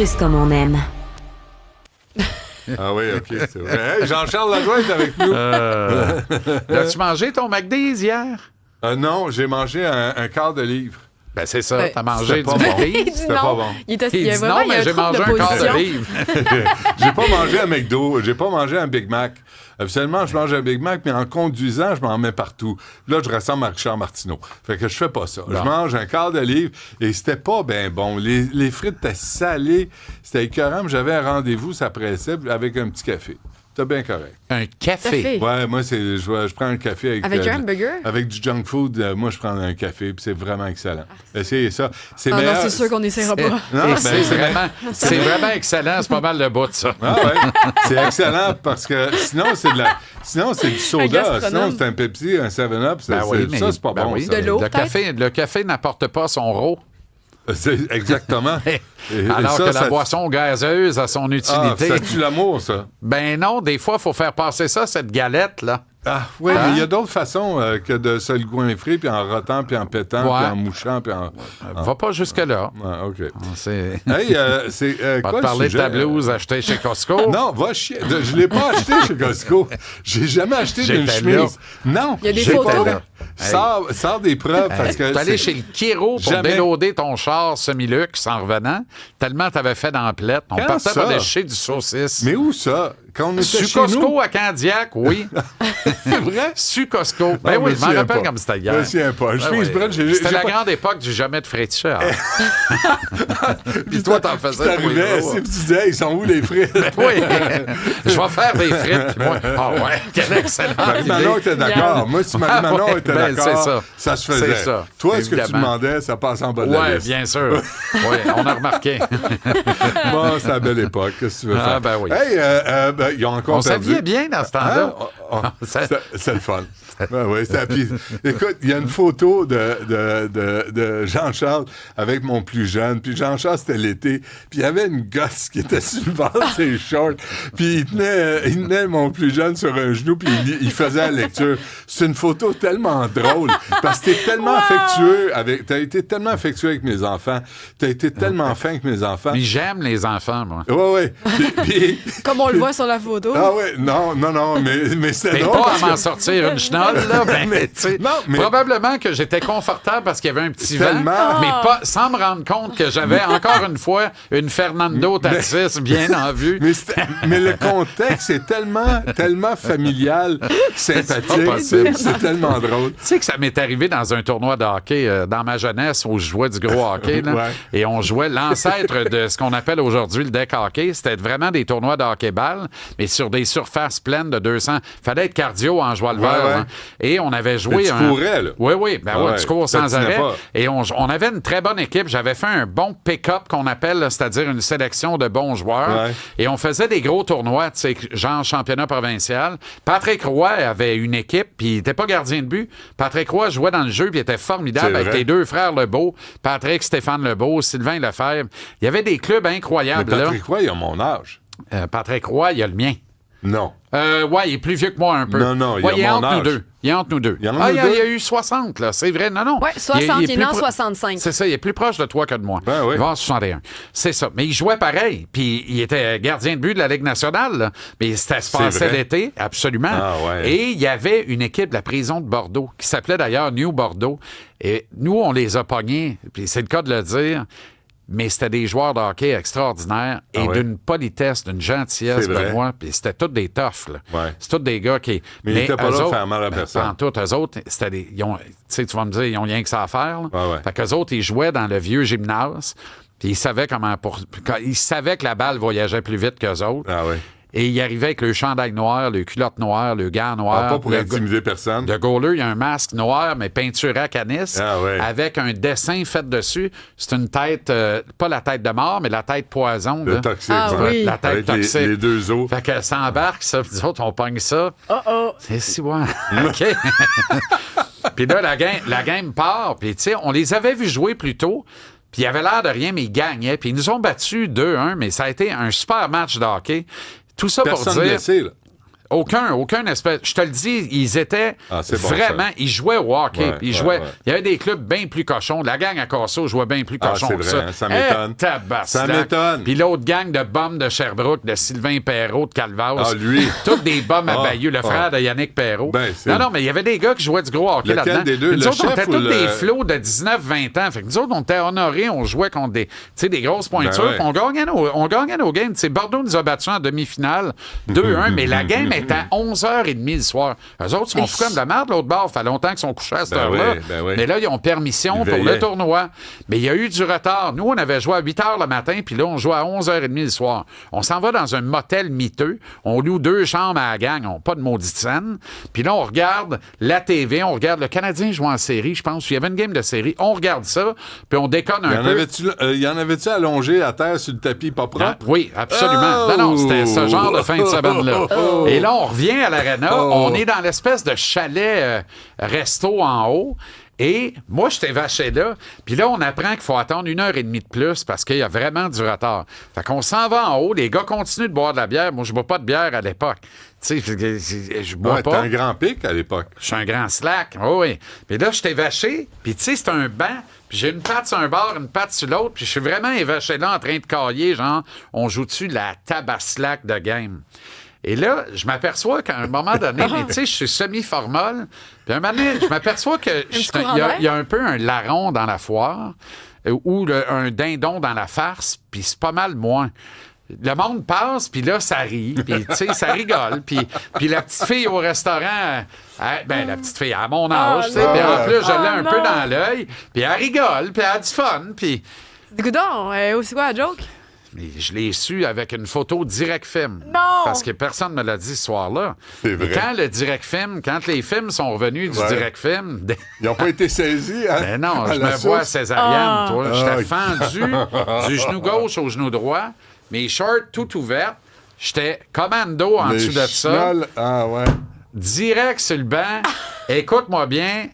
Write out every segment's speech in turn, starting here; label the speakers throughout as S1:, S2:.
S1: Juste comme on aime.
S2: Ah oui, OK, c'est vrai. Hey, Jean-Charles Lajoie est avec nous.
S3: As-tu mangé ton McDee's hier?
S2: Non, j'ai mangé un quart de livre.
S3: Ben c'est ça,
S4: Ben,
S3: t'as mangé
S2: c'était
S3: du
S2: pas bon.
S3: McDee's.
S2: C'était pas bon.
S4: Il
S3: Il
S4: y a
S3: dit
S4: vraiment,
S3: non,
S4: il y a
S3: mais
S4: un
S3: j'ai
S4: trouble
S3: mangé
S4: de
S3: un quart de
S4: position.
S3: livre.
S2: J'ai pas mangé un McDo, j'ai pas mangé un Big Mac. Habituellement, je mange un Big Mac, mais en conduisant, je m'en mets partout. Là, je ressemble à Richard Martineau. Fait que je fais pas ça.
S3: Bon.
S2: Je mange un quart de livre et c'était pas bien bon. Les frites étaient salées, c'était écœurant, mais j'avais un rendez-vous, ça pressait, avec un petit café. C'était bien correct.
S3: Un café.
S4: Café.
S2: Ouais, moi, je prends un café avec...
S4: Avec un hamburger?
S2: Avec du junk food, moi, je prends un café, puis c'est vraiment excellent. Essayez ça. C'est
S4: Ah
S2: meilleur.
S4: non, c'est sûr qu'on n'essaiera pas.
S2: Non,
S3: Et
S2: ben,
S3: c'est vraiment excellent. C'est pas mal le bout de ça.
S2: Ah ouais, c'est excellent parce que sinon c'est du soda,
S4: gastronome.
S2: sinon c'est un Pepsi, un 7-Up,
S3: Ben oui, mais-
S2: ça c'est pas
S3: ben
S2: bon.
S3: oui.
S2: Ça.
S4: De l'eau,
S3: Le café n'apporte pas son rôle.
S2: C'est exactement. Et
S3: Alors
S2: ça,
S3: que
S2: ça-
S3: la boisson gazeuse a son
S2: Ah,
S3: utilité.
S2: ça tue l'amour, ça.
S3: Ben non, des fois, il faut faire passer ça, cette galette-là.
S2: Ah, oui,
S3: Hein?
S2: mais il y a d'autres façons que de se le goinfrer, puis en rotant, puis en pétant,
S3: Ouais.
S2: puis en mouchant, puis en...
S3: Va pas jusque-là.
S2: Ah, OK.
S3: C'est...
S2: Hey, c'est
S3: Va
S2: quoi
S3: te parler
S2: le
S3: de
S2: sujet?
S3: ta blouse achetée chez Costco.
S2: Non, va chier. Je l'ai pas acheté chez Costco. J'ai jamais acheté d'une
S3: J'étais
S2: chemise. Non.
S4: Il y a des
S2: j'étais
S4: photos?
S2: là. Sors des preuves parce que...
S3: T'es allé
S2: c'est-
S3: chez le Kiro pour
S2: Jamais.
S3: déloader ton char semi-luxe en revenant, tellement t'avais fait d'emplette. On
S2: Quand
S3: partait
S2: ça?
S3: pour déchirer du saucisse.
S2: Mais où ça? Quand on était
S3: Su
S2: chez
S3: Costco
S2: nous?
S3: à Candiac, oui.
S2: C'est vrai?
S3: Su Costco. Ben
S2: Non,
S3: oui,
S2: me
S3: je m'en
S2: souviens
S3: rappelle
S2: pas.
S3: comme c'était
S2: Je
S3: hier.
S2: me souviens pas. Je suis Brett,
S3: C'était la
S2: pas-
S3: grande époque du jamais de friture. Puis toi, t'en faisais.
S2: T'arrivais,
S3: toi,
S2: tu disais, ils sont où les frites?
S3: oui. Je vais faire des frites. Puis moi, ah ouais, quelle excellente
S2: Marie-Manon
S3: idée.
S2: était d'accord. Moi, si Marie-Manon
S3: Ah ouais,
S2: était
S3: ben,
S2: d'accord,
S3: c'est
S2: ça se faisait.
S3: C'est ça.
S2: Toi, ce que tu
S3: Évidemment.
S2: demandais, ça passe en bas de la
S3: Oui,
S2: liste.
S3: bien sûr. Oui, on a remarqué.
S2: Bon, c'est la belle époque. Qu'est-ce que tu veux
S3: Ah,
S2: faire?
S3: ben oui.
S2: Hey, ils ont encore
S3: On
S2: perdu.
S3: s'habillait bien dans ce temps-là.
S2: Hein?
S3: Ça-
S2: C'est le fun. Ben oui, puis, écoute, il y a une photo de Jean-Charles avec mon plus jeune. Puis Jean-Charles, c'était l'été. Puis il y avait une gosse qui était sur le bord de ses shorts. Puis il tenait mon plus jeune sur un genou. Puis il faisait la lecture. C'est une photo tellement drôle. Parce que t'es tellement affectueux t'as été tellement affectueux avec mes enfants. T'as été tellement fin avec mes enfants.
S3: Puis j'aime les enfants, moi.
S2: Ouais. Puis,
S4: Comme on le voit sur la photo.
S2: ah ouais, non, mais c'était
S3: Mais
S2: drôle.
S3: pas
S2: parce
S3: à m'en
S2: que-
S3: sortir une chenole, là. Ben, tu sais,
S2: non, mais-
S3: probablement que j'étais confortable parce qu'il y avait un petit vent,
S2: Tellement.
S3: mais pas sans me rendre compte que j'avais encore une fois une Fernando Tatis bien en vue.
S2: Mais le contexte est tellement familial, sympathique.
S3: possible.
S2: C'est tellement drôle.
S3: Tu sais que ça m'est arrivé dans un tournoi de hockey dans ma jeunesse où je jouais du gros hockey. Là,
S2: Ouais.
S3: et on jouait l'ancêtre de ce qu'on appelle aujourd'hui le deck hockey. C'était vraiment des tournois de hockey-ball, mais sur des surfaces pleines de 200. Fallait être cardio en jouant le verre.
S2: ouais.
S3: Hein. Et on avait joué...
S2: Mais tu courais, là.
S3: Oui. Ben
S2: Ouais,
S3: tu cours sans
S2: patinais
S3: arrêt.
S2: pas.
S3: Et on avait une très bonne équipe. J'avais fait un bon pick-up qu'on appelle, là, c'est-à-dire une sélection de bons joueurs.
S2: Ouais.
S3: Et on faisait des gros tournois, tu sais, genre championnat provincial. Patrick Roy avait une équipe, puis il n'était pas gardien de but. Patrick Roy jouait dans le jeu, puis il était formidable
S2: C'est
S3: avec
S2: vrai.
S3: les deux frères Lebeau, Patrick, Stéphane Lebeau, Sylvain Lefebvre. Il y avait des clubs
S2: Mais
S3: incroyables. là.
S2: Patrick Roy, il a mon âge.
S3: Patrick Roy, il a le mien.
S2: Non.
S3: Ouais, il est plus vieux que moi un peu.
S2: Non, il
S3: Ouais,
S2: a
S3: est
S2: mon
S3: entre
S2: âge.
S3: nous deux. Il est entre nous deux.
S2: Il y en a
S3: Ah,
S2: nous
S3: il
S2: deux?
S3: y a eu 60, là. C'est vrai. Non.
S4: Ouais, 60, il est né en
S3: plus
S4: 65.
S3: C'est ça, il est plus proche de toi que de moi.
S2: Ben oui.
S3: Il va en 61. C'est ça. Mais il jouait pareil. Puis il était gardien de but de la Ligue nationale, là. Mais c'était se passait
S2: vrai.
S3: l'été, absolument.
S2: Ah ouais.
S3: Et il y avait une équipe de la prison de Bordeaux, qui s'appelait d'ailleurs New Bordeaux. Et nous, on les a pognés. Puis c'est le cas de le dire. Mais c'était des joueurs de hockey extraordinaires et
S2: Ah ouais.
S3: d'une politesse, d'une gentillesse,
S2: C'est vrai.
S3: Benoît. Puis c'était tous des toughs, là.
S2: Ouais.
S3: C'est tous des gars qui...
S2: Mais ils étaient pas
S3: eux
S2: là pour
S3: autres-
S2: faire mal à personne.
S3: En tout, eux autres, c'était des... Tu sais, tu vas me dire, ils ont rien que ça à faire, là.
S2: Ouais.
S3: Fait qu'eux autres, ils jouaient dans le vieux gymnase, puis ils savaient comment... Ils savaient que la balle voyageait plus vite qu'eux autres.
S2: Ah oui.
S3: Et ils arrivaient avec le chandail noir, le culotte noire, le gant noir.
S2: Pas pour
S3: le
S2: intimider personne.
S3: de goaler, il y a un masque noir, mais peinturé à canis,
S2: Ah ouais.
S3: avec un dessin fait dessus. C'est une tête, pas la tête de mort, mais la tête poison.
S2: Le
S3: là.
S2: toxique.
S4: Ah
S2: ouais.
S4: oui.
S3: La tête
S2: Avec
S3: toxique.
S2: les deux os.
S3: Fait que ça embarque, ça. Puis nous autres, on pogne ça. C'est si, ouais. OK. Puis là, la game part. Puis, tu sais, on les avait vus jouer plus tôt. Puis, il avait l'air de rien, mais ils gagnaient. Puis, ils nous ont battus 2-1, mais ça a été un super match de hockey. Tout ça
S2: Personne
S3: pour dire...
S2: blessé, là.
S3: Aucun espèce. Je te le dis, ils étaient
S2: c'est bon,
S3: vraiment.
S2: ça.
S3: Ils jouaient au hockey.
S2: Ouais,
S3: Ils jouaient.
S2: ouais.
S3: Il y avait des clubs bien plus cochons. La gang à Casso jouait bien plus cochon
S2: c'est
S3: que
S2: vrai, hein, ça m'étonne. Ça m'étonne.
S3: Puis l'autre gang de bums de Sherbrooke, de Sylvain Perrault, de Calvas.
S2: Ah, lui.
S3: Tous des bums à Bayeux, le frère de Yannick Perrault.
S2: Ben,
S3: non, mais il y avait des gars qui jouaient du gros hockey
S2: Lequel
S3: là-dedans.
S2: des deux,
S3: Nous
S2: le
S3: autres, on
S2: chef
S3: était
S2: ou
S3: tous
S2: le-
S3: des flots de 19-20 ans. Fait que nous autres, on était honorés, on jouait contre des grosses pointures.
S2: Ben ouais.
S3: Puis on gagnait nos games. T'sais, Bordeaux nous a battus en demi-finale 2-1, mais la game était à 11h30 le soir. Eux autres sont fous comme de la merde, l'autre bord. Ça fait longtemps qu'ils sont couchés à cette heure-là.
S2: oui.
S3: Mais là, ils ont permission
S2: Ils
S3: pour le
S2: veillaient.
S3: tournoi. Mais il y a eu du retard. Nous, on avait joué à 8h le matin, puis là, on joue à 11h30 le soir. On s'en va dans un motel miteux. On loue 2 chambres à la gang. On n'a pas de maudite scène. Puis là, on regarde la TV, on regarde le Canadien jouer en série, je pense. Il y avait une game de série. On regarde ça, puis on déconne un peu.
S2: Y en avait-tu allongé à terre sur le tapis pas propre?
S3: Oui, absolument.
S2: Oh!
S3: Non, c'était ce genre de fin de semaine-là. Et là, on revient à l'aréna. On est dans l'espèce de chalet resto en haut. Et moi, j'étais vaché là. Puis là, on apprend qu'il faut attendre 1h30 de plus parce qu'il y a vraiment du retard. Fait qu'on s'en va en haut. Les gars continuent de boire de la bière. Moi, je bois pas de bière à l'époque. Tu sais, je bois
S2: Ouais,
S3: pas.
S2: t'es un grand pic à l'époque.
S3: Je suis un grand slack. Oui. Puis là, j'étais vaché. Puis tu sais, c'est un banc. Puis j'ai une patte sur un bord, une patte sur l'autre. Puis je suis vraiment évaché là en train de cailler. Genre, on joue-tu la tabaslac de game? Et là, je m'aperçois qu'à un moment donné, mais tu sais, je suis semi-formol. Puis à un moment donné, je m'aperçois qu'il y a un peu un larron dans la foire ou un dindon dans la farce. Puis c'est pas mal moins. Le monde passe, puis là, ça rit, puis tu sais, ça rigole. Puis la petite fille au restaurant, la petite fille à mon âge, tu sais, puis en plus, je l'ai un peu dans l'œil, puis elle rigole, puis elle a du fun, puis...
S4: Coudon, c'est quoi la joke?
S3: Mais je l'ai su avec une photo direct film.
S4: Non!
S3: Parce que personne ne me l'a dit ce soir-là.
S2: C'est vrai.
S3: Et quand le direct film, quand les films sont revenus du direct film...
S2: Ils n'ont pas été saisis. Hein,
S3: Mais non,
S2: à
S3: je
S2: la
S3: me vois
S2: source.
S3: césarienne, toi. J'étais
S2: Ah.
S3: fendu du genou gauche au genou droit, mes shorts tout ouverts. J'étais commando en
S2: Les
S3: dessous de ça.
S2: chenolles, ah ouais.
S3: Direct sur le banc. Écoute-moi bien.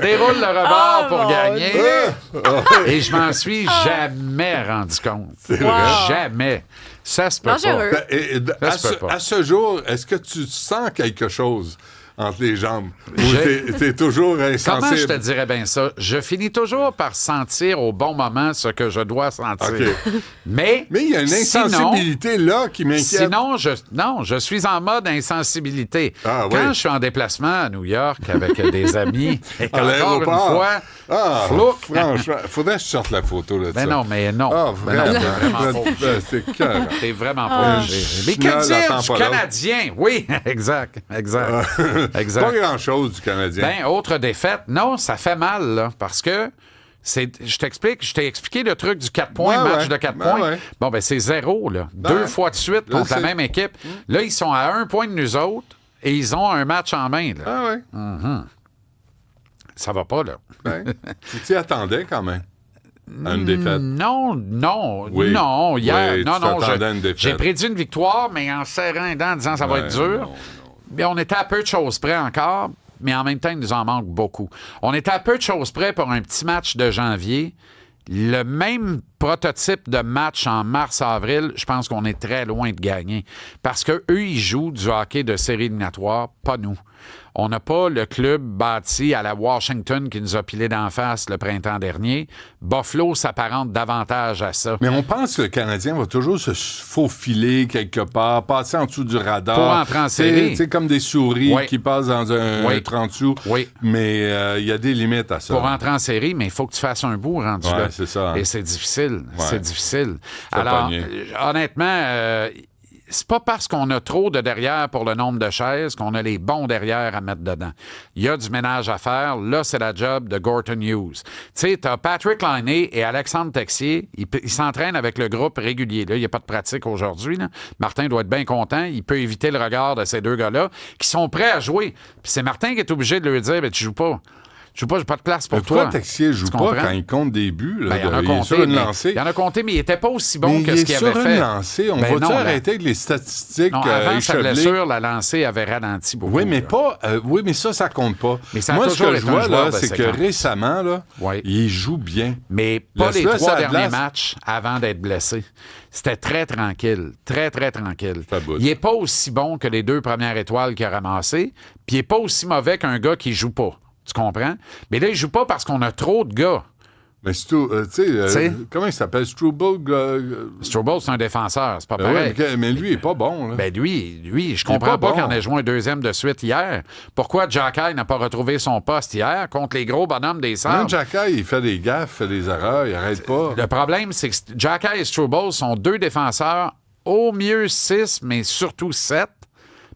S3: Déroule le rebord pour
S4: mon
S3: gagner.
S4: Dieu.
S3: Et je m'en suis jamais rendu compte.
S2: vrai.
S3: Jamais. Ça se peut
S4: Dangereux.
S3: pas.
S2: À
S3: se peut pas.
S2: ce jour, est-ce que tu sens quelque chose entre les jambes? Ou
S3: J'ai-
S2: t'es toujours
S3: Comment
S2: insensible?
S3: je te dirais bien ça? Je finis toujours par sentir au bon moment ce que je dois sentir.
S2: OK.
S3: Mais
S2: Mais il y a une
S3: sinon-
S2: insensibilité là qui m'inquiète.
S3: Sinon, je suis en mode insensibilité.
S2: Ah,
S3: Quand
S2: oui.
S3: je suis en déplacement à New York avec des amis, et
S2: À
S3: qu'encore une
S2: l'aéroport.
S3: fois,
S2: Ah,
S3: Flouk.
S2: franchement, faudrait que je sorte la photo là, de
S3: Ben
S2: ça.
S3: non, mais non.
S2: Ah,
S3: Ben non,
S2: vraiment.
S3: t'es vraiment pas.
S2: C'est cœur.
S3: T'es vraiment pas. Les
S2: Chenal
S3: Canadiens
S2: attend
S3: du
S2: pas l'autre.
S3: Canadien. Oui, exact. Exact.
S2: Pas grand-chose du Canadien.
S3: Ben, autre défaite. Non, ça fait mal, là, parce que je t'ai expliqué le truc du 4 points,
S2: Ouais,
S3: match
S2: ouais.
S3: de 4
S2: Ben
S3: points.
S2: ouais.
S3: Bon, ben c'est 0, là.
S2: Ben
S3: 2
S2: ouais.
S3: fois de suite
S2: Je
S3: contre la
S2: sais.
S3: même équipe. Là, ils sont à 1 point de nous autres et ils ont un match en main, là.
S2: Ah ouais.
S3: Ça va pas, là.
S2: Ben, tu t'y attendais quand même à une défaite.
S3: Non,
S2: Oui.
S3: hier.
S2: Oui,
S3: non,
S2: tu
S3: non,
S2: t'attendais à une défaite.
S3: j'ai prédit une victoire, mais en serrant les dents en disant ça va
S2: Ouais,
S3: être dur.
S2: non.
S3: Mais on était à peu de choses près encore, mais en même temps, il nous en manque beaucoup. On était à peu de choses près pour un petit match de janvier. Le même prototype de match en mars-avril, je pense qu'on est très loin de gagner. Parce qu'eux, ils jouent du hockey de série éliminatoire, pas nous. On n'a pas le club bâti à la Washington qui nous a pilé d'en face le printemps dernier. Buffalo s'apparente davantage à ça.
S2: Mais on pense que le Canadien va toujours se faufiler quelque part, passer en dessous du radar.
S3: Pour entrer en série.
S2: Tu sais, comme des souris
S3: Oui.
S2: qui passent dans un
S3: Oui.
S2: 30 sous.
S3: Oui.
S2: Mais il y a des limites à ça.
S3: Pour entrer en série, mais il faut que tu fasses un bout rendu
S2: Ouais,
S3: là.
S2: c'est ça, hein.
S3: Et c'est difficile.
S2: Ouais.
S3: C'est difficile.
S2: Faut
S3: Alors,
S2: pogner.
S3: honnêtement, c'est pas parce qu'on a trop de derrière pour le nombre de chaises qu'on a les bons derrière à mettre dedans. Il y a du ménage à faire. Là, c'est la job de Gorton Hughes. Tu sais, t'as Patrick Laine et Alexandre Texier. Ils s'entraînent avec le groupe régulier. Là, il n'y a pas de pratique aujourd'hui, là. Martin doit être bien content. Il peut éviter le regard de ces deux gars-là qui sont prêts à jouer. Puis c'est Martin qui est obligé de lui dire, ben, tu joues pas. Je joue pas de place pour
S2: Pourquoi
S3: toi.
S2: Texier joue
S3: Tu
S2: pas
S3: comprends?
S2: quand il compte des buts? Là,
S3: Ben, il en a
S2: il est
S3: compté,
S2: sur une lancée.
S3: il en a compté, mais il n'était pas aussi bon
S2: Mais
S3: que
S2: il
S3: ce
S2: est
S3: qu'il
S2: sur
S3: avait
S2: une
S3: fait.
S2: lancée. On
S3: Ben
S2: va-tu
S3: non,
S2: arrêter avec les statistiques
S3: Non, avant sa
S2: échevelées?
S3: blessure, la lancée avait ralenti beaucoup.
S2: Oui, mais
S3: là.
S2: pas. Oui, mais ça compte pas.
S3: Mais ça a
S2: Moi, ce
S3: toujours
S2: que je
S3: été un
S2: vois,
S3: joueur
S2: là,
S3: de
S2: c'est que
S3: séquence.
S2: récemment, là,
S3: Oui.
S2: il joue bien.
S3: Mais pas les
S2: Laisse-le
S3: 3
S2: sur la
S3: derniers
S2: glace.
S3: matchs avant d'être blessé. C'était très tranquille. Très, très tranquille.
S2: Ça bout.
S3: Il n'est pas aussi bon que les 2 premières étoiles qu'il a ramassées, puis il n'est pas aussi mauvais qu'un gars qui joue pas. Tu comprends? Mais là, il joue pas parce qu'on a trop de gars.
S2: Mais c'est tout. Tu sais, comment il s'appelle? Struble?
S3: Struble, c'est un défenseur, c'est pas
S2: Ben
S3: pareil.
S2: ouais, mais lui, il est pas bon. Là.
S3: Ben lui, je
S2: est pas
S3: comprends pas
S2: bon.
S3: qu'il en ait joué un deuxième de suite hier. Pourquoi Jacky n'a pas retrouvé son poste hier contre les gros bonhommes des
S2: Même
S3: Sables?
S2: Jacky, il fait des gaffes, fait des erreurs, il arrête pas.
S3: Le problème, c'est que Jacky et Struble sont 2 défenseurs, au mieux 6, mais surtout 7.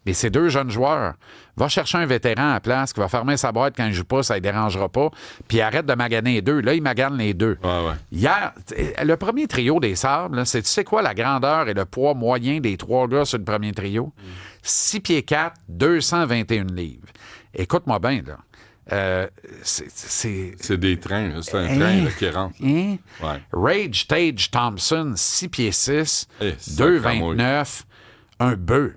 S3: Mais c'est 2 jeunes joueurs. Va chercher un vétéran à la place qui va fermer sa boîte quand il joue pas, ça ne dérangera pas. Puis arrête de maganer les 2. Là, il magane les 2.
S2: Ouais.
S3: Hier, le premier trio des Sables, là, tu sais quoi la grandeur et le poids moyen des 3 gars sur le premier trio? 6 pieds 4, 221 livres. Écoute-moi bien, là.
S2: C'est des trains, là. C'est un
S3: Hein?
S2: train là, qui rentre.
S3: Hein?
S2: Ouais.
S3: Rage Tage Thompson, 6 pieds 6,
S2: Eh,
S3: 2,29, un bœuf.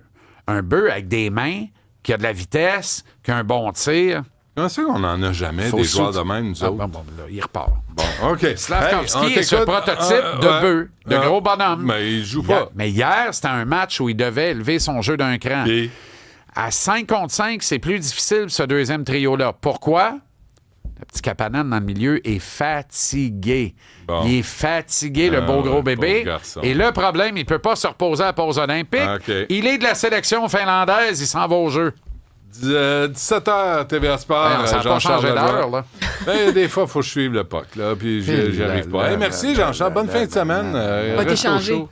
S3: Un bœuf avec des mains, qui a de la vitesse, qui a un bon tir.
S2: Comment c'est qu'on n'en a jamais
S3: Faut
S2: des joueurs
S3: sou-
S2: de même, nous
S3: Ah,
S2: autres?
S3: bon, là, il repart.
S2: Bon, OK.
S3: Slavkovski
S2: Hey, on
S3: est ce
S2: t'écoute.
S3: prototype de
S2: Ouais.
S3: bœuf, de gros bonhomme.
S2: Mais il joue pas.
S3: Mais hier, c'était un match où il devait élever son jeu d'un cran.
S2: Et
S3: À 5 contre 5, c'est plus difficile, ce deuxième trio-là. Pourquoi? Le petit Kapanen dans le milieu est fatigué.
S2: Bon.
S3: Il est fatigué, le beau gros bébé.
S2: pauvre garçon.
S3: Et le problème, il ne peut pas se reposer à la pause olympique.
S2: OK.
S3: Il est de la sélection finlandaise, il s'en va au jeu.
S2: 17h, TVA Sport.
S3: Ben, ça n'a pas
S2: Jean-Charles
S3: changé
S2: Lajoie.
S3: d'heure, là.
S2: Ben, des fois, il faut que je suive le POC, là, puis j'y arrive pas. Hey, merci, Jean-Charles. Bonne fin de semaine.
S4: Va
S2: Reste au
S4: t'échanger.
S2: chaud.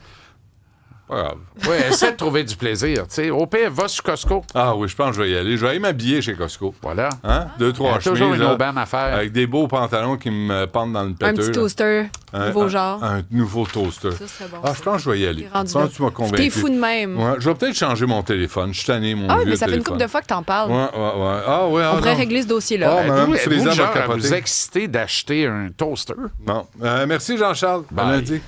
S2: Pas grave.
S3: Oui, essaie de trouver du plaisir. Tu sais, au pire, va sur Costco.
S2: Ah oui, je pense que je vais y aller. Je vais aller m'habiller chez Costco.
S3: Voilà.
S2: Hein? 2-3
S3: Il y a
S2: chemises.
S3: toujours une
S2: là,
S3: aubaine à faire.
S2: Avec des beaux pantalons qui me pendent dans le péteux.
S4: Un petit
S2: là.
S4: toaster, nouveau genre.
S2: Un nouveau toaster.
S4: Ça serait bon.
S2: Ah, je pense que je vais y aller.
S4: T'es rendu
S2: Ça,
S4: là.
S2: tu m'as convaincu.
S4: T'es fou de même.
S2: Ouais, je vais peut-être changer mon téléphone. Je suis tanné, mon
S4: Ah oui,
S2: vieux
S4: mais ça fait une
S2: téléphone.
S4: couple de fois que t'en parles.
S2: Ouais. Ah, ouais,
S4: On pourrait
S2: non.
S4: régler ce dossier-là.
S2: Ah, Madame
S3: Êtes-vous
S2: Frézan
S3: le
S2: va
S3: genre à
S2: capoter.
S3: vous exciter d'acheter un toaster?
S2: Non. Merci, Jean-Charles. À
S3: Bye.
S2: lundi.